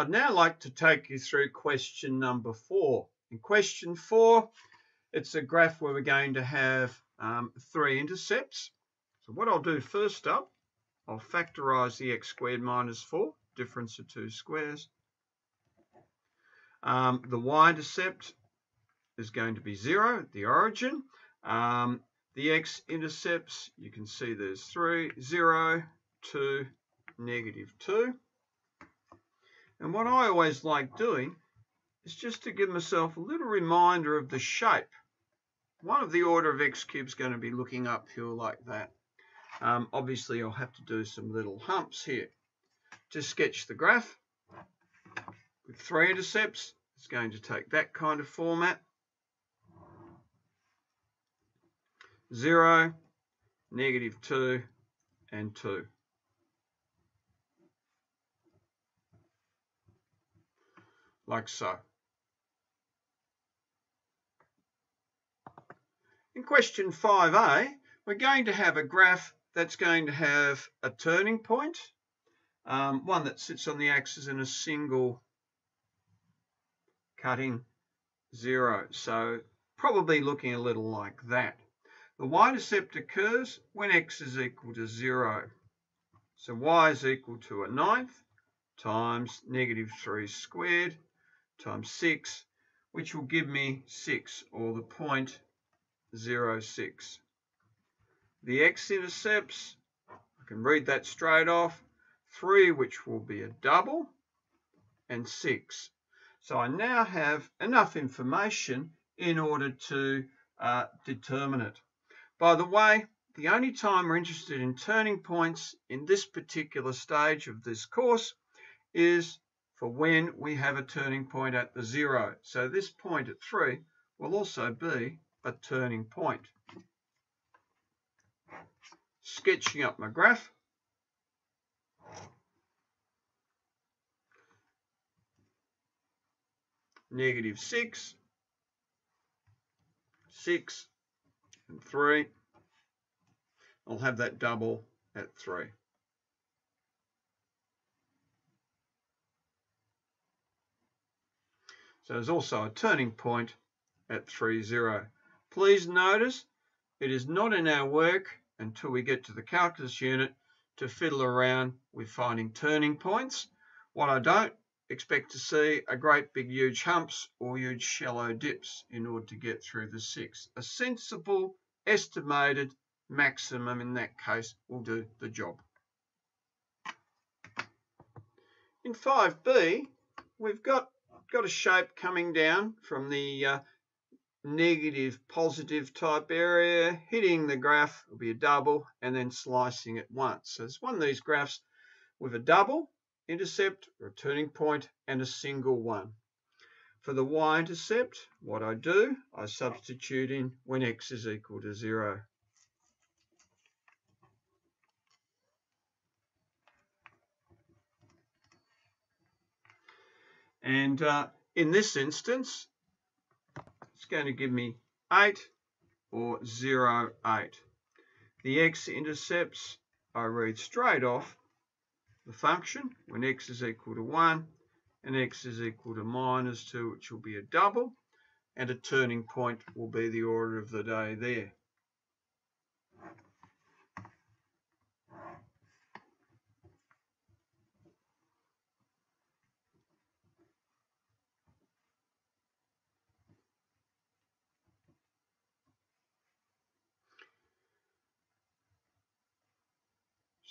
I'd now like to take you through question number 4. In question 4, it's a graph where we're going to have 3 intercepts. So what I'll do first up, I'll factorise the x squared minus 4, difference of 2 squares. The y-intercept is going to be 0 at the origin. The x-intercepts, you can see there's 3, 0, 2, negative 2. And what I always like doing is just to give myself a little reminder of the shape. One of the order of x cubed is going to be looking uphill like that. Obviously, I'll have to do some little humps here. To sketch the graph with 3 intercepts, it's going to take that kind of format. 0, negative 2, and 2. Like so. In question 5a, we're going to have a graph that's going to have a turning point, one that sits on the axis in a single cutting 0. So probably looking a little like that. The y-intercept occurs when x is equal to 0. So y is equal to a 9th times negative 3 squared times 6, which will give me 6, or the point 0.06. The x-intercepts, I can read that straight off, 3, which will be a double, and 6. So I now have enough information in order to determine it. By the way, the only time we're interested in turning points in this particular stage of this course is for when we have a turning point at the 0. So this point at 3 will also be a turning point. Sketching up my graph. Negative 6, 6, and 3. I'll have that double at 3. So there's also a turning point at 3, 0. Please notice it is not in our work until we get to the calculus unit to fiddle around with finding turning points. What I don't expect to see are great big huge humps or huge shallow dips in order to get through the 6. A sensible estimated maximum in that case will do the job. In 5b, we've got a shape coming down from the negative positive type area, hitting the graph will be a double, and then slicing it once. So it's one of these graphs with a double intercept, or a turning point, and a single one. For the y-intercept, what I do, I substitute in when x is equal to 0. And in this instance, it's going to give me 8 or 0, 8. The x-intercepts, I read straight off the function when x is equal to 1 and x is equal to minus 2, which will be a double, and a turning point will be the order of the day there.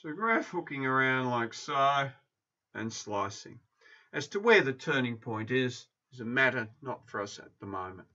So graph hooking around like so and slicing. As to where the turning point is a matter not for us at the moment.